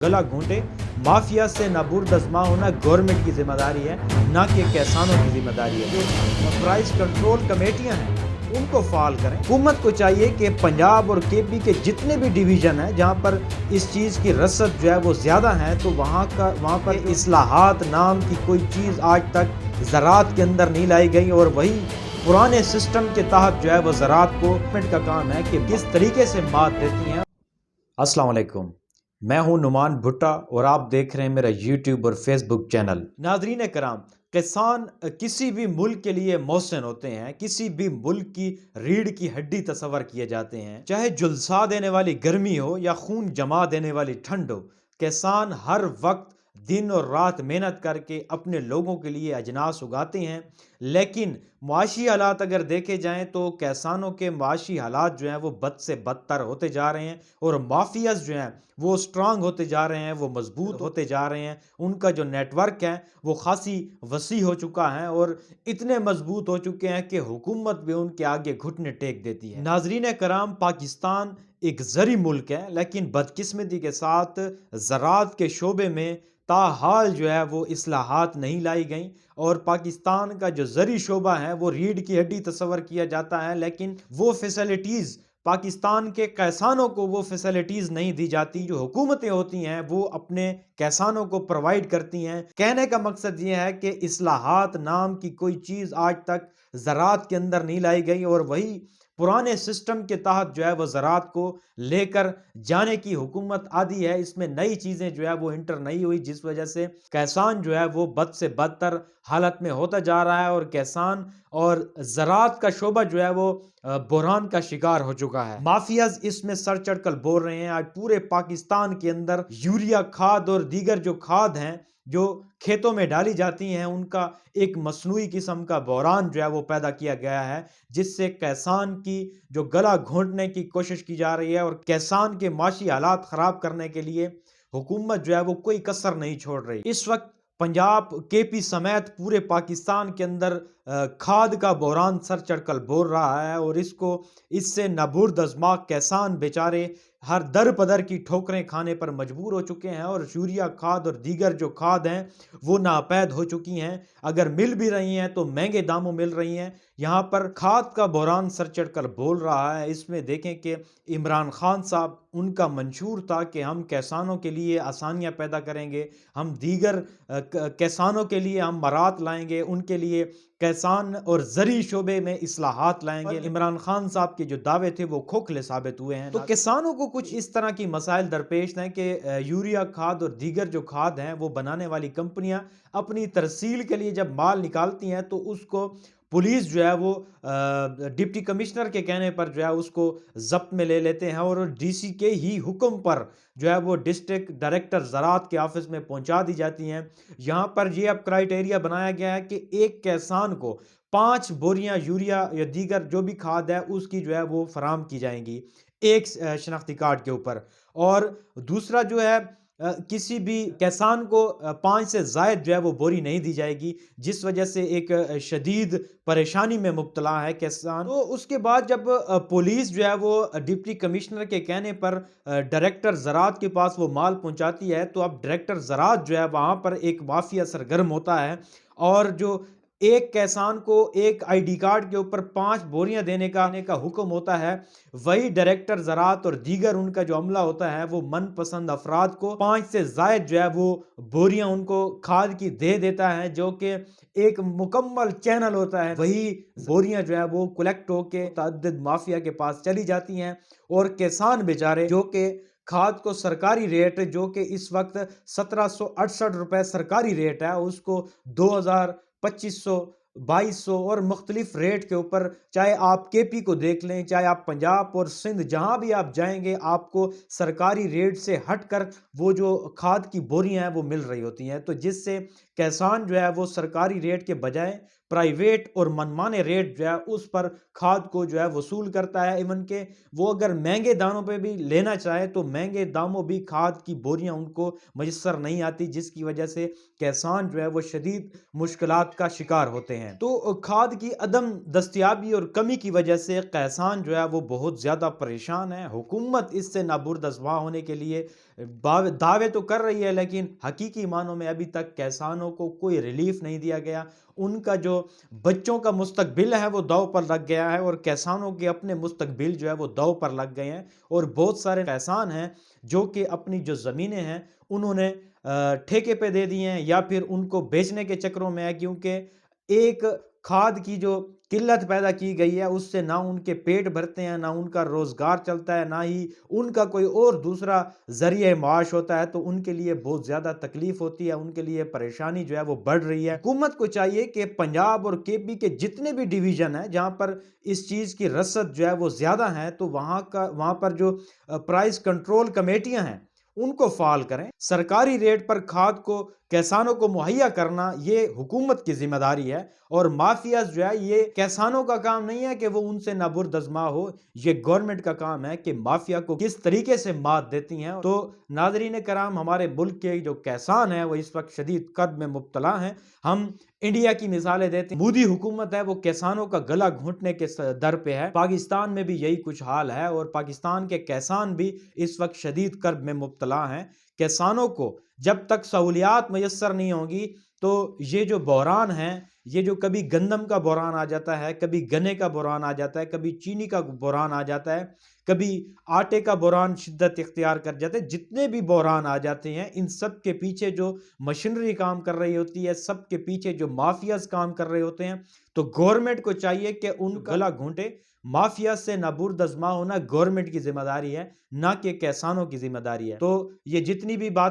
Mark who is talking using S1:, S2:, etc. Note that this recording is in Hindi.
S1: गला घूंटे माफिया से नाबुर्दस्मा होना गवर्नमेंट की जिम्मेदारी है, ना कि किसानों की जिम्मेदारी है। जो प्राइस कंट्रोल कमेटियां हैं उनको फाल करें। हुकूमत को चाहिए कि पंजाब और केपी के जितने भी डिवीज़न हैं जहां पर इस चीज़ की रसद जो है वो ज़्यादा है, तो वहां पर इस्लाहात नाम की कोई चीज़ आज तक ज़राअत के अंदर नहीं लाई गई। और वही पुराने सिस्टम के तहत जो है वो ज़राअत को गवर्नमेंट का काम है कि किस तरीके से मात देती हैं। अस्सलाम वालेकुम, मैं हूं नुमान भुट्टा और आप देख रहे हैं मेरा यूट्यूब और फेसबुक चैनल। नाजरीन कराम, किसान किसी भी मुल्क के लिए मोहसिन होते हैं, किसी भी मुल्क की रीढ़ की हड्डी तस्वर किए जाते हैं। चाहे जुलसा देने वाली गर्मी हो या खून जमा देने वाली ठंड हो, किसान हर वक्त दिन और रात मेहनत करके अपने लोगों के लिए अजनास उगाते हैं। लेकिन मुआशी हालात अगर देखे जाएं तो किसानों के मुआशी हालात जो हैं वो बद से बदतर होते जा रहे हैं और माफियाज जो हैं वो स्ट्रांग होते जा रहे हैं, वो मजबूत होते जा रहे हैं। उनका जो नेटवर्क है वो खासी वसी हो चुका है और इतने मजबूत हो चुके हैं कि हुकूमत भी उनके आगे घुटने टेक देती है। नाजरीन कराम, पाकिस्तान एक ज़री मुल्क है, लेकिन बदकिस्मती के साथ ज़राअत के शोबे में ताहाल जो है वो इस्लाहात नहीं लाई गई। और पाकिस्तान का जो ज़री शोबा है वो रीढ़ की हड्डी तस्वर किया जाता है, लेकिन वो फैसिलिटीज़ पाकिस्तान के किसानों को वो फैसिलिटीज़ नहीं दी जाती जो हुकूमतें होती हैं वो अपने किसानों को प्रोवाइड करती हैं। कहने का मकसद ये है कि इस्लाहात नाम की कोई चीज़ आज तक ज़राअत के अंदर नहीं लाई गई और वही पुराने सिस्टम के तहत जो है वो ज़राअत को लेकर जाने की हुकूमत आदि है। इसमें नई चीज़ें जो है वो इंटर नहीं हुई, जिस वजह से किसान जो है वो बद से बदतर हालत में होता जा रहा है और किसान और ज़राअत का शोबा जो है वो बुरहान का शिकार हो चुका है। माफियाज इसमें सर चढ़कर बोल रहे हैं। आज पूरे पाकिस्तान के अंदर यूरिया खाद और दीगर जो खाद हैं जो खेतों में डाली जाती हैं उनका एक मसनूई किस्म का बहरान जो है वो पैदा किया गया है, जिससे किसान की जो गला घोंटने की कोशिश की जा रही है और किसान के माशी हालात ख़राब करने के लिए हुकूमत जो है वो कोई कसर नहीं छोड़ रही। इस वक्त पंजाब, केपी समेत पूरे पाकिस्तान के अंदर खाद का बहरान सर चढ़कर बोल रहा है और इससे नाबुर्दस्मा किसान बेचारे हर दर पदर की ठोकरें खाने पर मजबूर हो चुके हैं और यूरिया खाद और दीगर जो खाद हैं वो नापैद हो चुकी हैं। अगर मिल भी रही हैं तो महंगे दामों मिल रही हैं। यहाँ पर खाद का बहरान सर चढ़कर बोल रहा है। इसमें देखें कि इमरान खान साहब, उनका मंशूर था कि हम किसानों के लिए आसानियाँ पैदा करेंगे, हम दीगर किसानों के लिए हम मरात लाएंगे, उनके लिए किसान और ज़री शोबे में इस्लाहात लाएंगे। इमरान खान साहब के जो दावे थे वो खोखले साबित हुए हैं। तो किसानों को कुछ इस तरह की मसाइल दरपेश हैं कि यूरिया खाद और दीगर जो खाद हैं वो बनाने वाली कंपनियां अपनी तरसील के लिए जब माल निकालती हैं तो उसको पुलिस जो है वो डिप्टी कमिश्नर के कहने पर जो है उसको जब्त में ले लेते हैं और डीसी के ही हुक्म पर जो है वो डिस्ट्रिक्ट डायरेक्टर ज़राअत के ऑफिस में पहुंचा दी जाती हैं। यहाँ पर ये अब क्राइटेरिया बनाया गया है कि एक किसान को 5 बोरियां यूरिया या दीगर जो भी खाद है उसकी जो है वो फराम की जाएंगी एक शनाख्ती कार्ड के ऊपर। और दूसरा जो है किसी भी किसान को 5 से ज़ायद जो है वो बोरी नहीं दी जाएगी, जिस वजह से एक शदीद परेशानी में मुब्तला है किसान। तो उसके बाद जब पुलिस जो है वो डिप्टी कमिश्नर के कहने पर डायरेक्टर ज़राअत के पास वो माल पहुंचाती है, तो अब डायरेक्टर ज़राअत जो है वहाँ पर एक माफिया सरगर्म होता है और जो एक किसान को एक आईडी कार्ड के ऊपर 5 बोरियां देने का हुक्म होता है, वही डायरेक्टर ज़राअत और दीगर उनका जो अमला होता है वो मनपसंद अफराद को 5 से ज़ायद जो है वो बोरियां उनको खाद की दे देता है, जो कि एक मुकम्मल चैनल होता है। वही बोरियां जो है वो कलेक्ट होके मुतअद्दिद माफिया के पास चली जाती हैं और किसान बेचारे जो कि खाद को सरकारी रेट जो कि इस वक्त 1768 रुपए सरकारी रेट है, उसको 2000, 2500, 2200 और मुख्तलिफ रेट के ऊपर, चाहे आप केपी को देख लें, चाहे आप पंजाब और सिंध जहां भी आप जाएंगे आपको सरकारी रेट से हटकर वो जो खाद की बोरियां हैं वो मिल रही होती हैं। तो जिससे किसान जो है वो सरकारी रेट के बजाय प्राइवेट और मनमाने रेट जो है उस पर खाद को जो है वसूल करता है। इवन के वो अगर महंगे दामों पे भी लेना चाहे तो महंगे दामों भी खाद की बोरियां उनको मैसर नहीं आती, जिसकी वजह से किसान जो है वो शदीद मुश्किलात का शिकार होते हैं। तो खाद की अदम दस्तियाबी और कमी की वजह से किसान जो है वो बहुत ज़्यादा परेशान है। हुकूमत इससे नाबुर्दस्मा होने के लिए दावे तो कर रही है, लेकिन हकीकी मानों में अभी तक किसानों को कोई रिलीफ नहीं दिया गया। उनका जो बच्चों का मुस्तकबिल है वो दांव पर लग गया है, और किसानों के अपने मुस्तकबिल जो है वो दांव पर लग गए हैं। और बहुत सारे किसान हैं जो कि अपनी जो ज़मीनें हैं उन्होंने ठेके पे दे दी हैं, या फिर उनको बेचने के चक्करों में है, क्योंकि एक खाद की जो किल्लत पैदा की गई है उससे ना उनके पेट भरते हैं, ना उनका रोजगार चलता है, ना ही उनका कोई और दूसरा जरिए माश होता है। तो उनके लिए बहुत ज्यादा तकलीफ होती है, उनके लिए परेशानी जो है वो बढ़ रही है। हुकूमत को चाहिए कि पंजाब और केपी के जितने भी डिवीजन है जहां पर इस चीज की रसद जो है वो ज्यादा है, तो वहां पर जो प्राइस कंट्रोल कमेटियां हैं उनको फाल करें। सरकारी रेट पर खाद को किसानों को मुहैया करना ये हुकूमत की जिम्मेदारी है, और माफिया जो है ये किसानों का काम नहीं है कि वो उनसे नाबुरदजमा हो। ये गवर्नमेंट का काम है कि माफिया को किस तरीके से मात देती हैं। तो नाजरीन कराम, हमारे मुल्क के जो किसान हैं वो इस वक्त शदीद कर्ज में मुब्तला हैं। हम इंडिया की मिसालें देते हैं, मोदी हुकूमत है वो किसानों का गला घोंटने के दर पे है। पाकिस्तान में भी यही कुछ हाल है, और पाकिस्तान के किसान भी इस वक्त शदीद कर्ज में मुब्तला हैं। किसानों को जब तक सहूलियात मैसर नहीं होंगी, तो ये जो बहरान है, ये जो कभी गंदम का बहरान आ जाता है, कभी गन्ने का बहरान आ जाता है, कभी चीनी का बहरान आ जाता है, कभी आटे का बहरान शिद्दत इख्तियार कर जाते हैं, जितने भी बहरान आ जाते हैं इन सब के पीछे जो मशीनरी काम कर रही होती है, सब के पीछे जो माफियाज काम कर रहे होते हैं। तो गवर्नमेंट को चाहिए कि उन गला घोंटे माफिया से नाबुरदजमा होना गवर्नमेंट की जिम्मेदारी है, ना कि किसानों की जिम्मेदारी है। तो ये जितनी भी बात